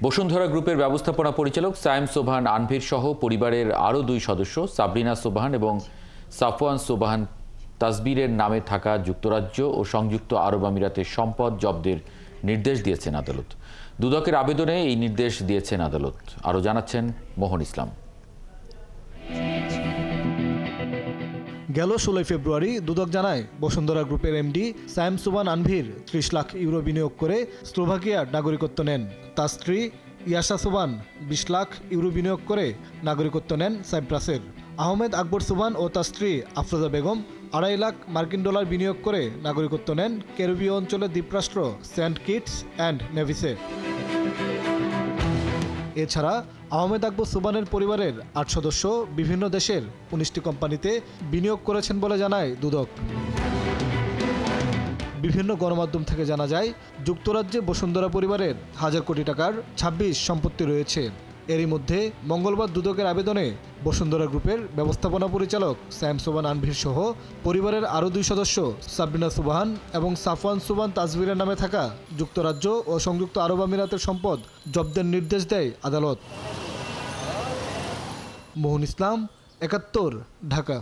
বসুন্ধরা গ্রুপের ব্যবস্থাপনা পরিচালক সায়েম সোবহান আনভির সহ পরিবারের আরও 2 সদস্য সাবরিনা সোবহান এবং সাফওয়ান সোবহান তাসবিরের নামে থাকা যুক্তরাজ্য ও সংযুক্ত আরব আমিরাতের সম্পদ জব্দের নির্দেশ দিয়েছেন আদালত। দুদকের আবেদনে এই নির্দেশ দিয়েছেন আদালত। আরও জানাচ্ছেন মোহন ইসলাম। গেল 16 ফেব্রুয়ারি দুদক জানায় বসুন্ধরা গ্রুপের এমডি সায়েম সোবহান আনভির 30 লাখ ইউরো বিনিয়োগ করে স্লোভাকিয়ার নাগরিকত্ব নেন। তার স্ত্রী ইয়াশা সোবহান 20 লাখ ইউরো বিনিয়োগ করে নাগরিকত্ব নেন সাইপ্রাসের। আহমেদ আকবর সোবহান ও তার স্ত্রী আফরোজা বেগম 2.5 লাখ মার্কিন ডলার বিনিয়োগ করে নাগরিকত্ব নেন ক্যারিবীয় অঞ্চলের দ্বীপরাষ্ট্র সেন্ট কিটস অ্যান্ড নেভিসে। এছাড়া আহমেদ আকবর সোবহানের পরিবারের 8 সদস্য বিভিন্ন দেশের 19টি কোম্পানিতে বিনিয়োগ করেছেন বলে জানায় দুদক। বিভিন্ন গণমাধ্যম থেকে জানা যায়, যুক্তরাজ্যে বসুন্ধরা পরিবারের হাজার কোটি টাকার 26 সম্পত্তি রয়েছে। এরই মধ্যে মঙ্গলবার দুদকের আবেদনে বসুন্ধরা গ্রুপের ব্যবস্থাপনা পরিচালক সায়েম সোবহান আনভির সহ পরিবারের আরও 2 সদস্য সাবরিনা সোবহান এবং সাফওয়ান সোবহান তাসবিরের নামে থাকা যুক্তরাজ্য ও সংযুক্ত আরব আমিরাতের সম্পদ জব্দের নির্দেশ দেয় আদালত। মোহন ইসলাম, 71, ঢাকা।